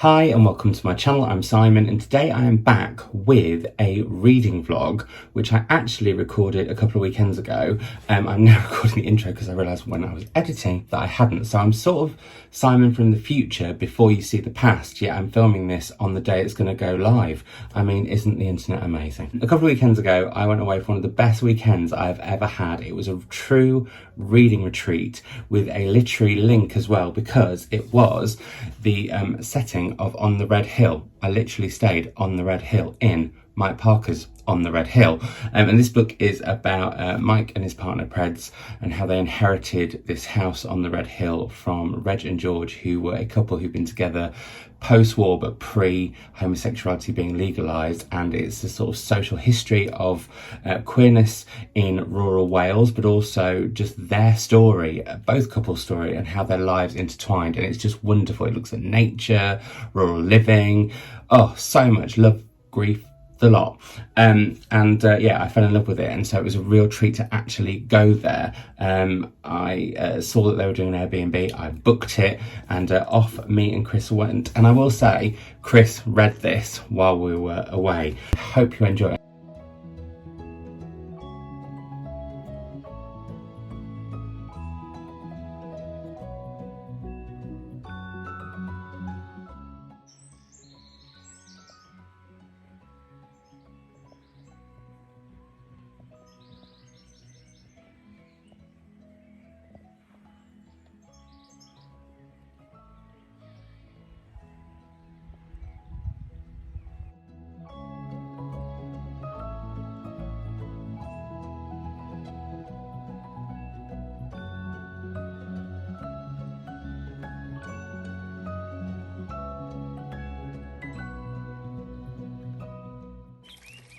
Hi and welcome to my channel. I'm Simon and today I am back with a reading vlog which I actually recorded a couple of weekends ago. I'm now recording the intro because I realised when I was editing that I hadn't. So I'm sort of Simon from the future before you see the past, yet I'm filming this on the day it's going to go live. I mean, isn't the internet amazing? A couple of weekends ago I went away for one of the best weekends I've ever had. It was a true reading retreat with a literary link as well because it was the setting of On the Red Hill. I literally stayed on the Red Hill in Mike Parker's On the Red Hill. And this book is about Mike and his partner Preds and how they inherited this house on the Red Hill from Reg and George, who were a couple who'd been together post-war but pre-homosexuality being legalised, and it's a sort of social history of queerness in rural Wales, but also just their story, both couples' story, and how their lives intertwined. And it's just wonderful. It looks at nature, rural living, oh, so much love, grief, the lot. Yeah, I fell in love with it, and so it was a real treat to actually go there. I saw that they were doing an Airbnb, I booked it, and off me and Chris went. And I will say, Chris read this while we were away. Hope you enjoy it.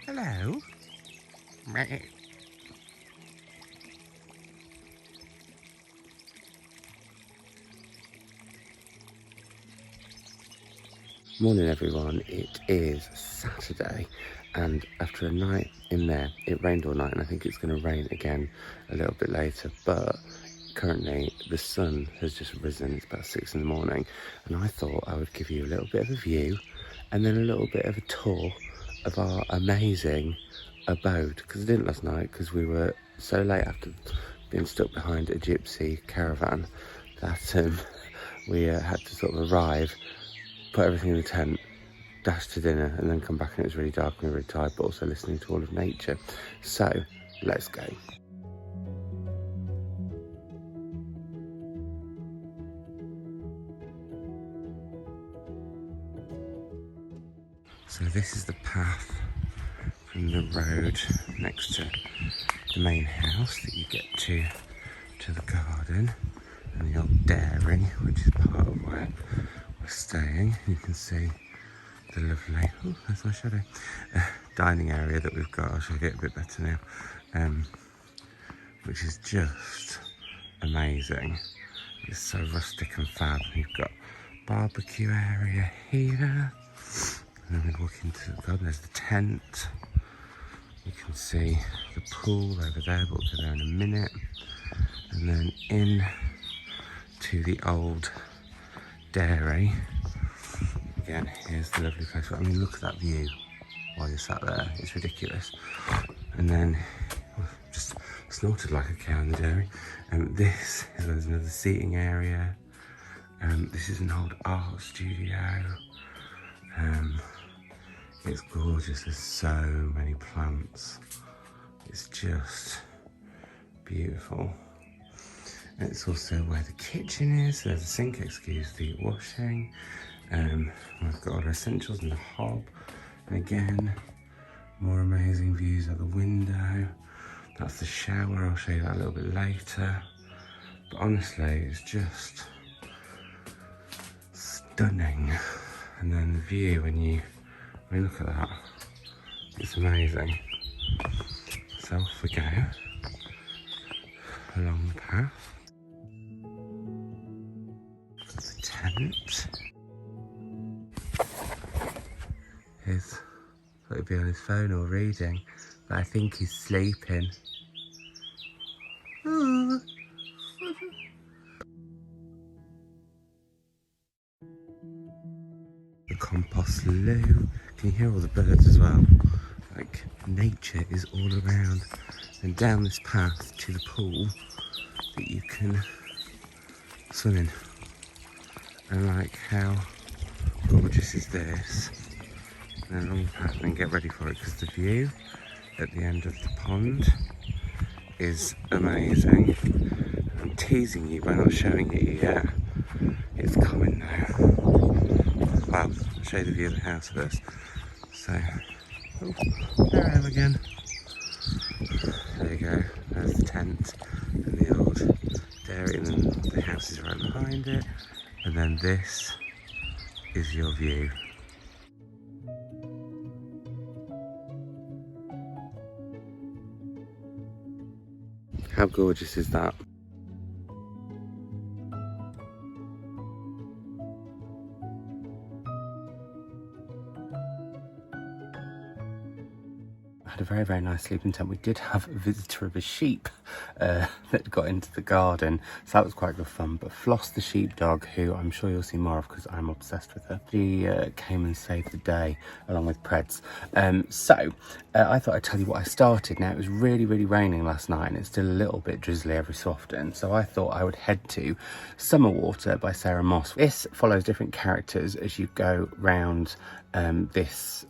Hello. Morning everyone, it is Saturday and after a night in there, it rained all night and I think it's going to rain again a little bit later, but currently the sun has just risen. It's about 6 in the morning and I thought I would give you a little bit of a view and then a little bit of a tour of our amazing abode, because I didn't last night because we were so late after being stuck behind a gypsy caravan that we had to sort of arrive, put everything in the tent, dash to dinner and then come back, and it was really dark and we were really tired, but also listening to all of nature. So let's go. So this is the path from the road next to the main house that you get to the garden and the old dairy, which is part of where we're staying. You can see the lovely, oh, that's my shadow, dining area that we've got. I'll show you it a bit better now, which is just amazing. It's so rustic and fab. You've got barbecue area here, and then we walk into the garden. There's the tent. You can see the pool over there, but we'll go there in a minute. And then in to the old dairy. Again, here's the lovely place. I mean, look at that view while you're sat there. It's ridiculous. And then, just snorted like a cow in the dairy. This is there's another seating area. This is an old art studio. It's gorgeous. There's so many plants. It's just beautiful. And it's also where the kitchen is. There's a sink, excuse the washing. We've got all our essentials in the hob. And again, more amazing views out the window. That's the shower. I'll show you that a little bit later. But honestly, it's just stunning. And then the view when you look at that, it's amazing. So off we go along the path. Got the tent. He's thought he'd be on his phone or reading, but I think he's sleeping. Ooh. the compost loo. Can you hear all the birds as well? Like, nature is all around. And down this path to the pool that you can swim in. And like, how gorgeous is this? And then along the path, and then get ready for it, because the view at the end of the pond is amazing. I'm teasing you by not showing it yet. It's coming now. Well, I'll show you the view of the house first. So, oh, there I am again. There you go, there's the tent and the old dairy, and then the house is right behind it. And then this is your view. How gorgeous is that? Had a very, very nice sleeping tent. We did have a visitor of a sheep that got into the garden, so that was quite good fun. But Floss the sheepdog, who I'm sure you'll see more of because I'm obsessed with her, she came and saved the day along with Preds. So I thought I'd tell you what I started. Now, it was really, really raining last night, and it's still a little bit drizzly every so often, so I thought I would head to Summer Water by Sarah Moss. This follows different characters as you go round this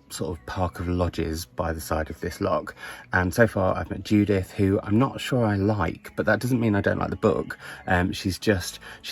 sort of park of lodges by the side of this loch. And so far I've met Judith, who I'm not sure I like, but that doesn't mean I don't like the book. She's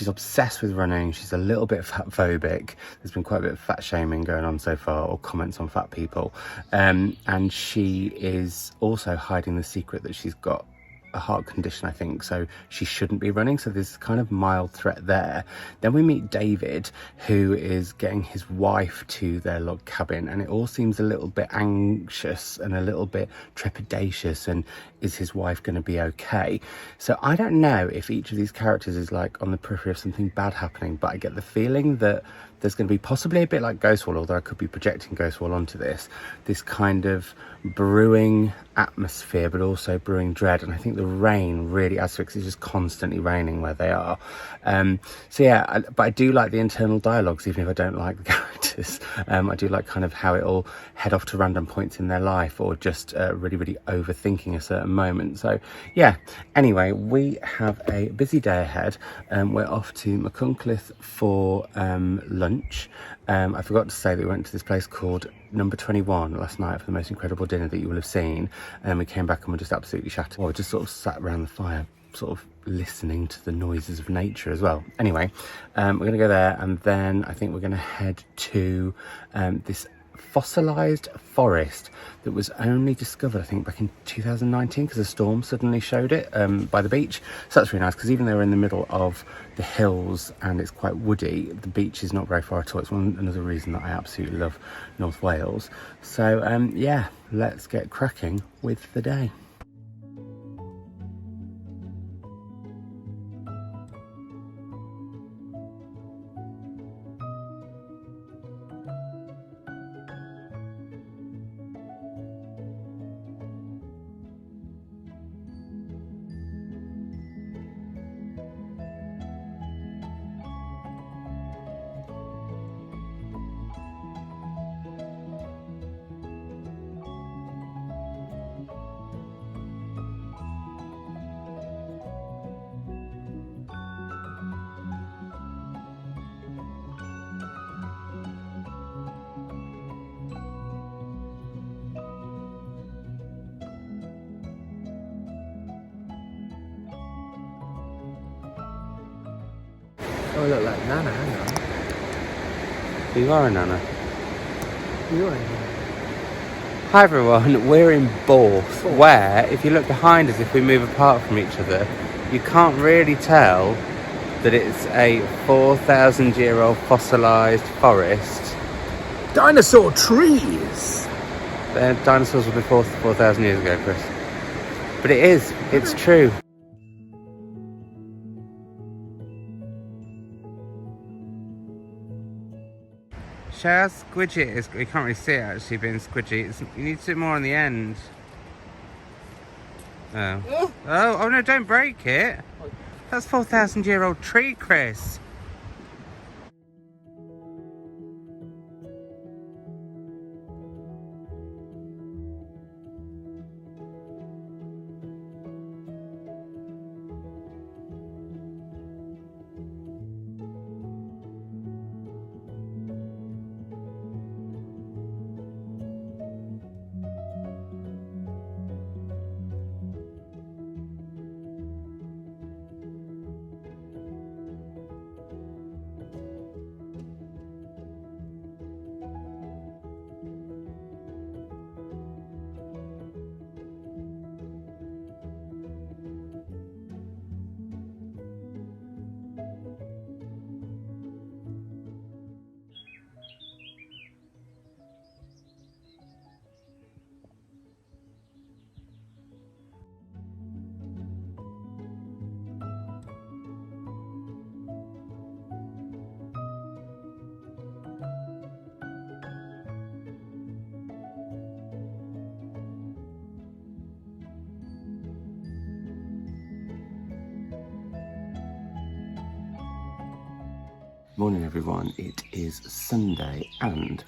obsessed with running. She's a little bit fat phobic. There's been quite a bit of fat shaming going on so far, or comments on fat people. And she is also hiding the secret that she's got a heart condition, I think, so she shouldn't be running. So there's kind of mild threat there. Then we meet David, who is getting his wife to their log cabin, and it all seems a little bit anxious and a little bit trepidatious, and is his wife going to be okay? So I don't know if each of these characters is like on the periphery of something bad happening, but I get the feeling that there's going to be possibly a bit like Ghostwall, although I could be projecting Ghostwall onto this kind of brewing atmosphere, but also brewing dread. And I think the rain really adds to it, because it's just constantly raining where they are. So yeah, but I do like the internal dialogues, even if I don't like the characters. I do like kind of how it all head off to random points in their life, or just really, really overthinking a certain moment. So yeah, anyway, we have a busy day ahead. We're off to McCuncliffe for lunch. I forgot to say that we went to this place called Number 21 last night for the most incredible dinner that you will have seen, and then we came back and were just absolutely shattered. Well, we just sort of sat around the fire, sort of listening to the noises of nature as well. Anyway, we're going to go there, and then I think we're going to head to this fossilised forest that was only discovered, I think, back in 2019, because a storm suddenly showed it by the beach. So that's really nice, because even though we're in the middle of the hills and it's quite woody, the beach is not very far at all. It's another reason that I absolutely love North Wales. So yeah, let's get cracking with the day. Oh, I look like Nana, hang on. You are a nana. You are a Nana. Hi everyone, we're in Borth, where if you look behind us, if we move apart from each other, you can't really tell that it's a 4,000-year-old fossilised forest. Dinosaur trees! The dinosaurs were before 4,000 years ago, Chris. But it's true. Show how squidgy it is. You can't really see it actually being squidgy. You need to do it more on the end. Oh. Oh no, don't break it. That's 4,000-year-old tree, Chris. Morning everyone, it is Sunday and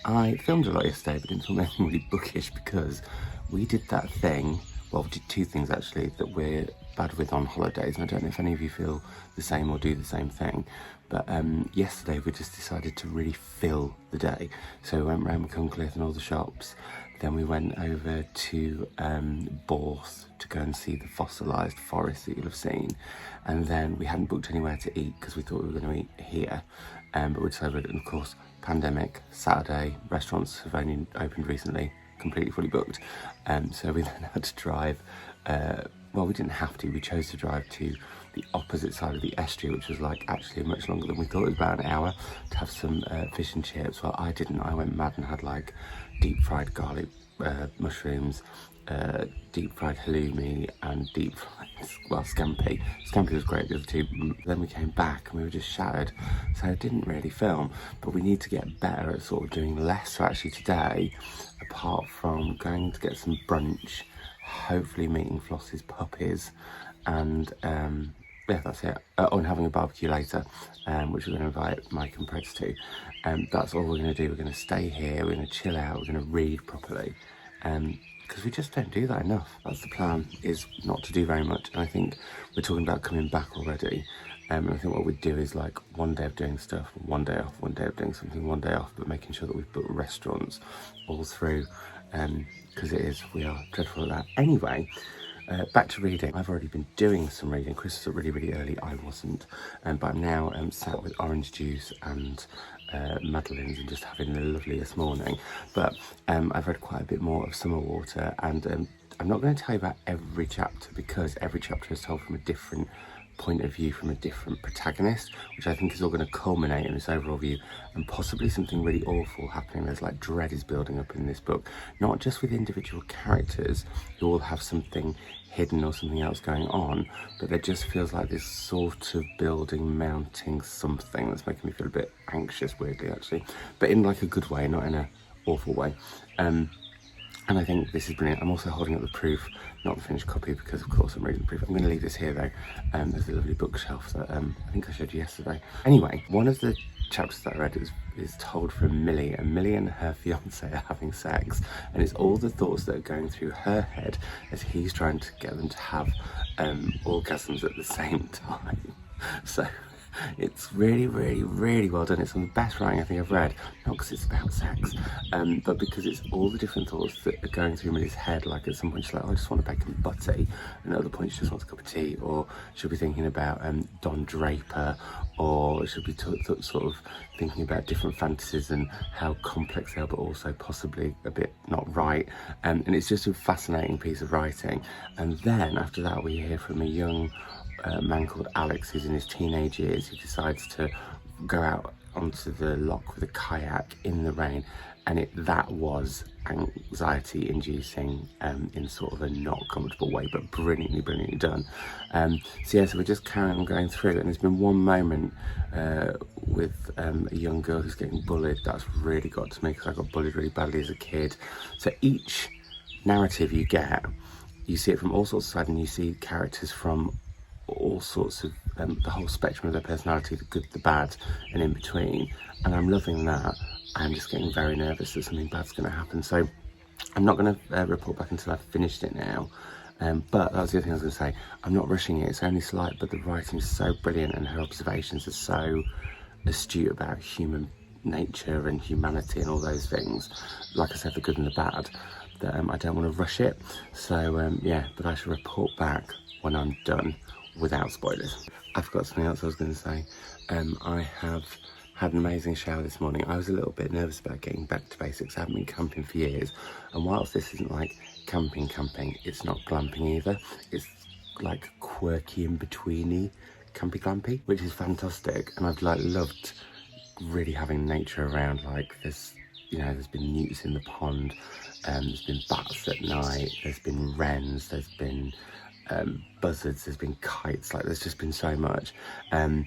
I filmed a lot yesterday but didn't film anything really bookish because we did that thing, well we did two things actually that we're bad with on holidays, and I don't know if any of you feel the same or do the same thing, but yesterday we just decided to really fill the day. So we went round Cumcliffe and all the shops, then we went over to Borth to go and see the fossilised forest that you'll have seen, and then we hadn't booked anywhere to eat because we thought we were going to eat here, but we decided, and of course pandemic, Saturday, restaurants have only opened recently, completely fully booked, so we then had to drive, well we didn't have to, we chose to drive to the opposite side of the estuary, which was like actually much longer than we thought. It was about an hour to have some fish and chips. Well, I didn't, I went mad and had like deep fried garlic mushrooms, deep fried halloumi and deep fried, well, scampi. Scampi was great, the other two. Then we came back and we were just shattered, so I didn't really film, but we need to get better at sort of doing less. So actually today, apart from going to get some brunch, hopefully meeting Floss's puppies, and yeah, that's it. And having a barbecue later, which we're going to invite Mike and Preds to. That's all we're going to do. We're going to stay here, we're going to chill out, we're going to read properly, because we just don't do that enough. That's the plan, is not to do very much. And I think we're talking about coming back already. And I think what we'd do is like one day of doing stuff, one day off, one day of doing something, one day off, but making sure that we've booked restaurants all through, because we are dreadful at that. Anyway, back to reading. I've already been doing some reading. Chris was up really, really early. I wasn't. But I'm now sat with orange juice and madeleines and just having the loveliest morning. But I've read quite a bit more of Summer Water, and I'm not going to tell you about every chapter because every chapter is told from a different point of view, from a different protagonist, which I think is all going to culminate in this overall view and possibly something really awful happening. There's like dread is building up in this book, not just with individual characters who all have something hidden or something else going on, but there just feels like this sort of building, mounting something that's making me feel a bit anxious, weirdly actually, but in like a good way, not in a awful way. And I think this is brilliant. I'm also holding up the proof, not the finished copy, because of course I'm reading the proof. I'm going to leave this here though. There's a lovely bookshelf that I think I showed you yesterday. Anyway, one of the chapters that I read is told from Millie, and Millie and her fiance are having sex, and it's all the thoughts that are going through her head as he's trying to get them to have orgasms at the same time. So it's really, really, really well done. It's some of the best writing I think I've read, not because it's about sex, but because it's all the different thoughts that are going through Millie's head. Like at some point she's like, oh, I just want a bacon butty, and at other point she just wants a cup of tea, or she'll be thinking about Don Draper, or she'll be sort of thinking about different fantasies and how complex they are, but also possibly a bit not right. And it's just a fascinating piece of writing. And then after that we hear from a young man called Alex, who's in his teenage years, who decides to go out onto the loch with a kayak in the rain, and that was anxiety inducing in sort of a not comfortable way, but brilliantly done. So we're just carrying on going through, and there's been one moment with a young girl who's getting bullied that's really got to me, because I got bullied really badly as a kid. So each narrative you get, you see it from all sorts of sides, and you see characters from all sorts of the whole spectrum of their personality, the good, the bad, and in between. And I'm loving that. I'm just getting very nervous that something bad's going to happen. So I'm not going to report back until I've finished it now. But that was the other thing I was going to say. I'm not rushing it. It's only slight, but the writing's so brilliant, and her observations are so astute about human nature and humanity and all those things. Like I said, the good and the bad. That I don't want to rush it. So yeah, but I shall report back when I'm done, without spoilers. I've got something else I was going to say. I have had an amazing shower this morning. I was a little bit nervous about getting back to basics. I haven't been camping for years, and whilst this isn't like camping, it's not glamping either. It's like quirky in betweeny campy glampy, which is fantastic. And I've like loved really having nature around. Like there's been newts in the pond, there's been bats at night, there's been wrens, there's been buzzards, there's been kites, like there's just been so much. Yeah,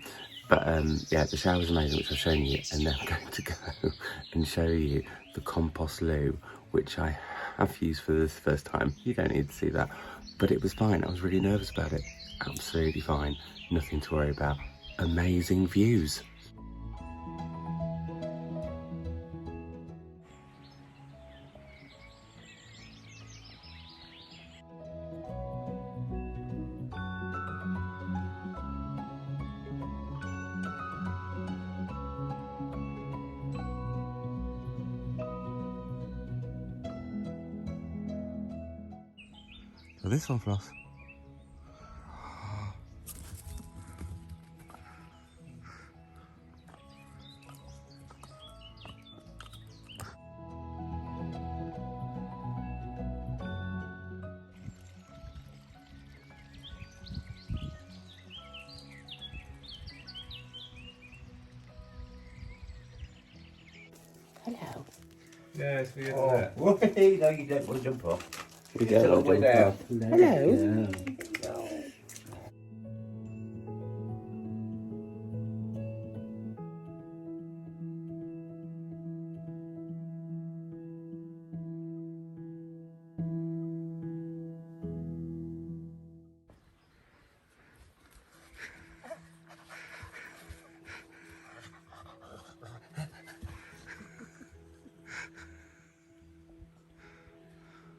the shower was amazing, which I've shown you, and then I'm going to go and show you the compost loo, which I have used for the first time. You don't need to see that, but it was fine. I was really nervous about it. Absolutely fine, nothing to worry about. Amazing views. So this one, Floss. Hello. Yeah, it's weird. Oh, wait, no, you don't want to jump off. We Get all the way down. Hello.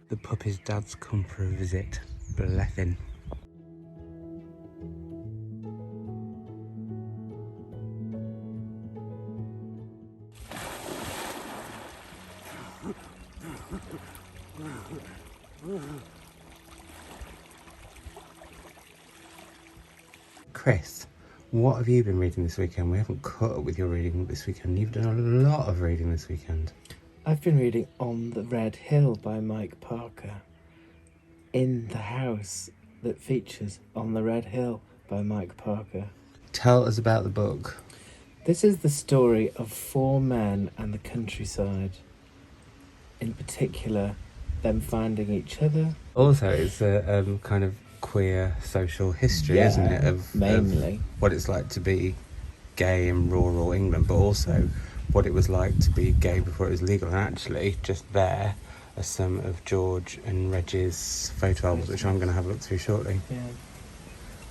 The puppy's dad's come for a visit. Bless him. Chris, what have you been reading this weekend? We haven't caught up with your reading this weekend. You've done a lot of reading this weekend. I've been reading On the Red Hill by Mike Parker. In the house that features On the Red Hill by Mike Parker. Tell us about the book. This is the story of 4 men and the countryside. In particular, them finding each other. Also, it's a kind of queer social history, isn't it? Mainly. Of what it's like to be gay in rural England, but also what it was like to be gay before it was legal. And actually, just there are some of George and Reg's photo albums, which I'm going to have a look through shortly. Yeah.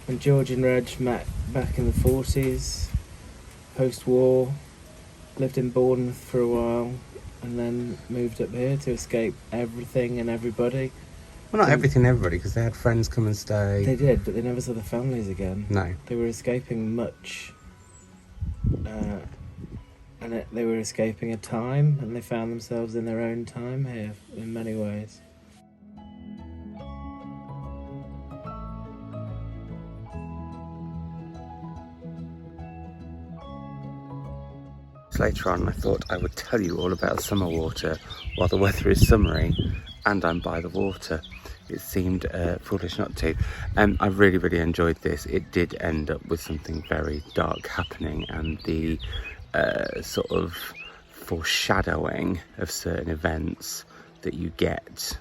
When George and Reg met back in the 40s, post-war, lived in Bournemouth for a while, and then moved up here to escape everything and everybody. Well, not everything, everybody, because they had friends come and stay. They did, but they never saw their families again. No. They were escaping much, they were escaping a time, and they found themselves in their own time here in many ways. Later on, I thought I would tell you all about summer water while the weather is summery and I'm by the water. It seemed foolish not to. I really, really enjoyed this. It did end up with something very dark happening, and the sort of foreshadowing of certain events that you get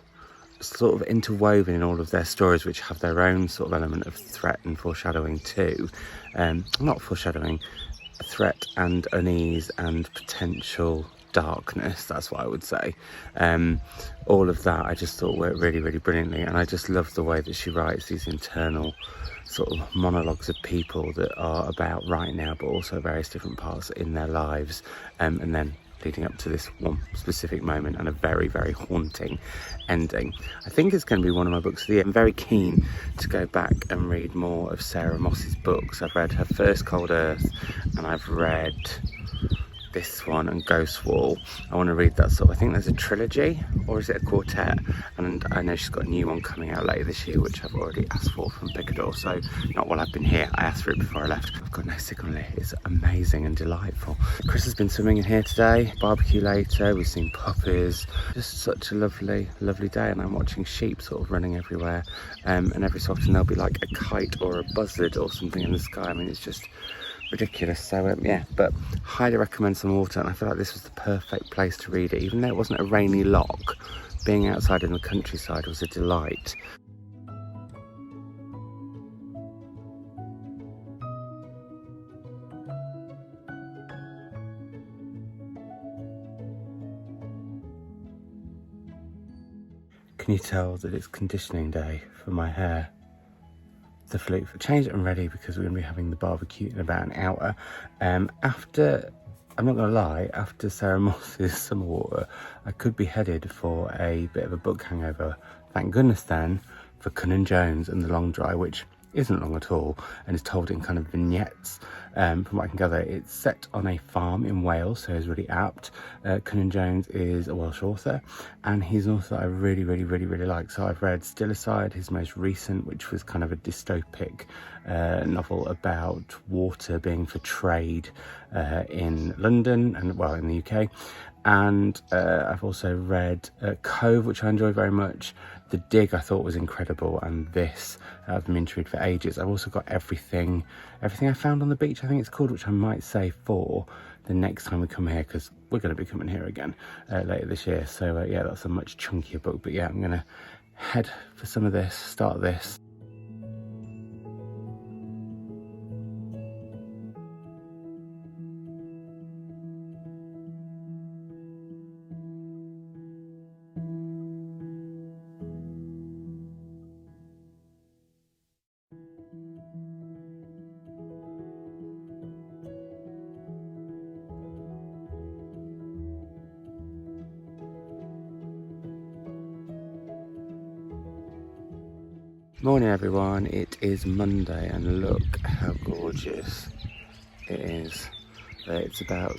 sort of interwoven in all of their stories, which have their own sort of element of threat and foreshadowing too. Not foreshadowing, threat and unease and potential darkness, that's what I would say. All of that I just thought worked really, really brilliantly, and I just love the way that she writes these internal sort of monologues of people that are about right now, but also various different parts in their lives, and then leading up to this one specific moment and a very, very haunting ending. I think it's going to be one of my books of the year. I'm very keen to go back and read more of Sarah Moss's books. I've read her first Cold Earth, and I've read this one and Ghost Wall. I want to read that sort of, I think there's a trilogy, or is it a quartet? And I know she's got a new one coming out later this year, which I've already asked for from Picador. So not while I've been here, I asked for it before I left. I've got no signal here. It's amazing and delightful. Chris has been swimming in here today, barbecue later, we've seen puppies. Just such a lovely, lovely day, and I'm watching sheep sort of running everywhere. And every so often there'll be like a kite or a buzzard or something in the sky. I mean, it's just ridiculous. So yeah, but highly recommend some water, and I feel like this was the perfect place to read it. Even though it wasn't a rainy loch, being outside in the countryside was a delight. Can you tell that it's conditioning day for my hair? The flute. Changed it and ready because we're going to be having the barbecue in about an hour. After, I'm not going to lie, after Sarah Moss's Summer Water, I could be headed for a bit of a book hangover. Thank goodness then for Conan Jones and The Long Dry, which isn't long at all and is told in kind of vignettes. From what I can gather, it's set on a farm in Wales, so it's really apt. Conan Jones is a Welsh author, and he's an author I really like. So I've read Still Aside, his most recent, which was kind of a dystopic novel about water being for trade in London and, well, in the UK. And I've also read Cove, which I enjoy very much. The Dig I thought was incredible, and this I've been intrigued for ages. I've also got Everything I Found on the Beach, I think it's called, which I might say for the next time we come here, because we're going to be coming here again later this year. So yeah, that's a much chunkier book, but yeah, I'm going to head for some of this, start this. Morning everyone, it is Monday and look how gorgeous it is. It's about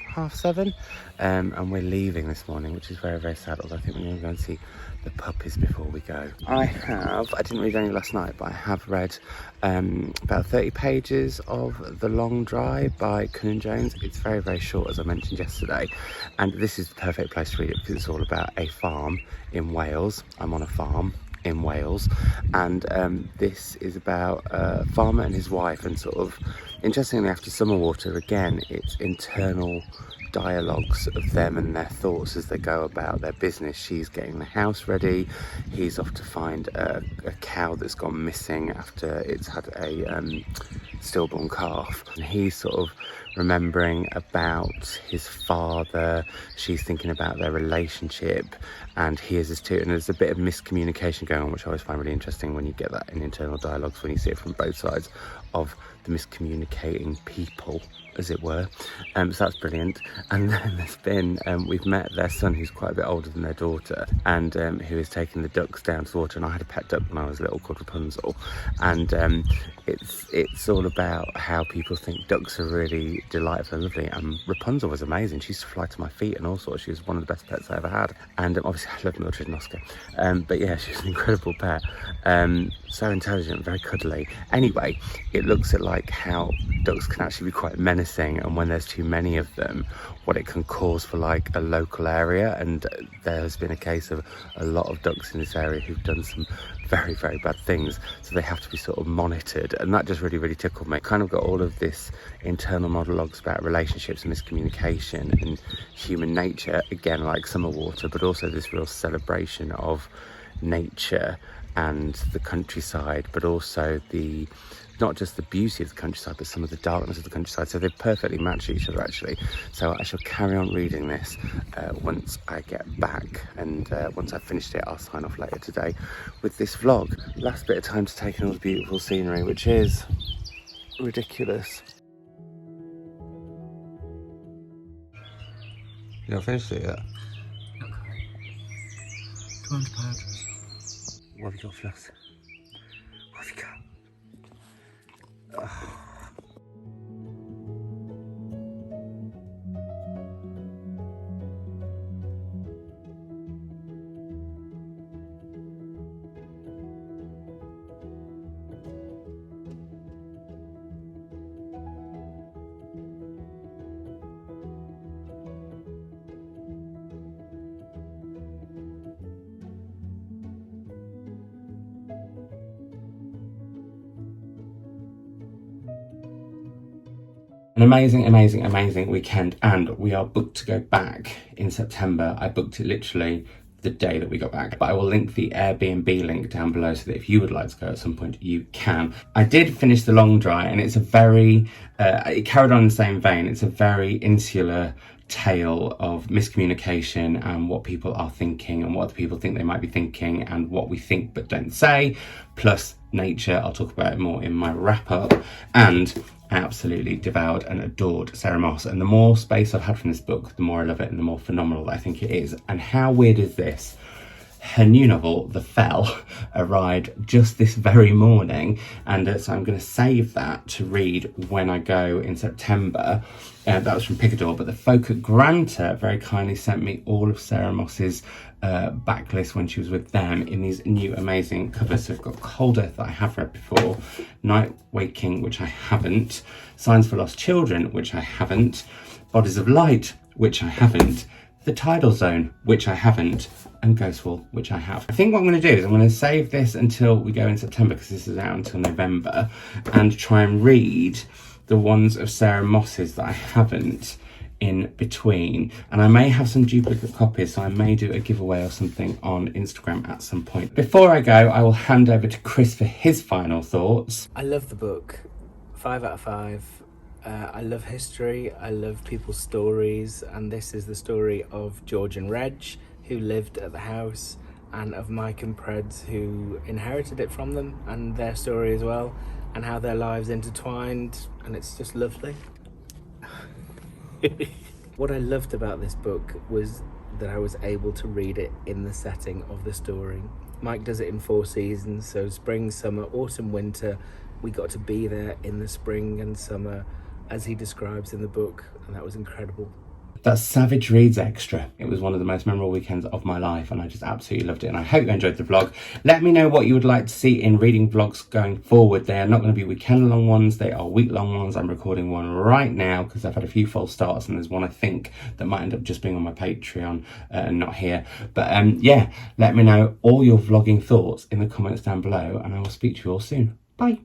half seven, and we're leaving this morning, which is very sad, although I think we're going to go and see the puppies before we go. I didn't read any last night, but I have read about 30 pages of The Long Drive by Conan Jones. It's very short, as I mentioned yesterday, and this is the perfect place to read it because it's all about a farm in Wales. I'm on a farm in Wales, and this is about a farmer and his wife, and sort of interestingly, after Summer Water, again, it's internal dialogues of them and their thoughts as they go about their business. She's getting the house ready, he's off to find a cow that's gone missing after it's had a stillborn calf, and he's sort of remembering about his father, she's thinking about their relationship, and he is as too, and there's a bit of miscommunication going on, which I always find really interesting when you get that in internal dialogues, when you see it from both sides of the miscommunicating people, as it were. So that's brilliant. And then there's been, we've met their son, who's quite a bit older than their daughter, and who is taking the ducks down to the water. And I had a pet duck when I was little called Rapunzel, and it's all about how people think ducks are really delightful and lovely, and Rapunzel was amazing. She used to fly to my feet and all sorts. She was one of the best pets I ever had, and obviously I love Mildred and Oscar, but yeah, she was an incredible pet, so intelligent, very cuddly. Anyway, it looks at like how ducks can actually be quite menacing, and when there's too many of them, what it can cause for like a local area. And there has been a case of a lot of ducks in this area who've done some very bad things, so they have to be sort of monitored, and that just really tickled me. Kind of got all of this internal monologues about relationships and miscommunication and human nature, again like Summer Water, but also this real celebration of nature and the countryside, but also the not just the beauty of the countryside, but some of the darkness of the countryside. So they perfectly match each other, actually. So I shall carry on reading this once I get back, and once I've finished it, I'll sign off later today with this vlog. Last bit of time to take in all the beautiful scenery, which is ridiculous. You not finished it yet? Okay. Come on to Paris. What have you got for us? What have you got? Oh. An amazing weekend, and we are booked to go back in September. I booked it literally the day that we got back, but I will link the Airbnb link down below so that if you would like to go at some point, you can. I did finish The Long Dry, and it's a very, it carried on in the same vein. It's a very insular tale of miscommunication and what people are thinking and what other people think they might be thinking and what we think but don't say, plus nature. I'll talk about it more in my wrap up. And I absolutely devoured and adored Sarah Moss, and the more space I've had from this book, the more I love it and the more phenomenal I think it is. And how weird is this? her new novel, The Fell, arrived just this very morning, and so I'm going to save that to read when I go in September. That was from Picador, but the folk at Granta very kindly sent me all of Sarah Moss's backlist when she was with them in these new amazing covers. So we've got Cold Earth that I have read before, Night Waking, which I haven't, Signs for Lost Children, which I haven't, Bodies of Light, which I haven't, The Tidal Zone, which I haven't, and Ghostfall, which I have. I think what I'm going to do is I'm going to save this until we go in September, because this is out until November, and try and read the ones of Sarah Moss's that I haven't in between. And I may have some duplicate copies, so I may do a giveaway or something on Instagram at some point. Before I go, I will hand over to Chris for his final thoughts. I love the book. 5 out of 5. I love history, I love people's stories, and this is the story of George and Reg, who lived at the house, and of Mike and Preds, who inherited it from them, and their story as well, and how their lives intertwined, and it's just lovely. What I loved about this book was that I was able to read it in the setting of the story. Mike does it in 4 seasons, so spring, summer, autumn, winter. We got to be there in the spring and summer as he describes in the book, and that was incredible. That's Savage Reads Extra. It was one of the most memorable weekends of my life, and I just absolutely loved it, and I hope you enjoyed the vlog. Let me know what you would like to see in reading vlogs going forward. They are not going to be weekend-long ones, they are week-long ones. I'm recording one right now because I've had a few false starts, and there's one I think that might end up just being on my Patreon and not here. But yeah, let me know all your vlogging thoughts in the comments down below, and I will speak to you all soon. Bye.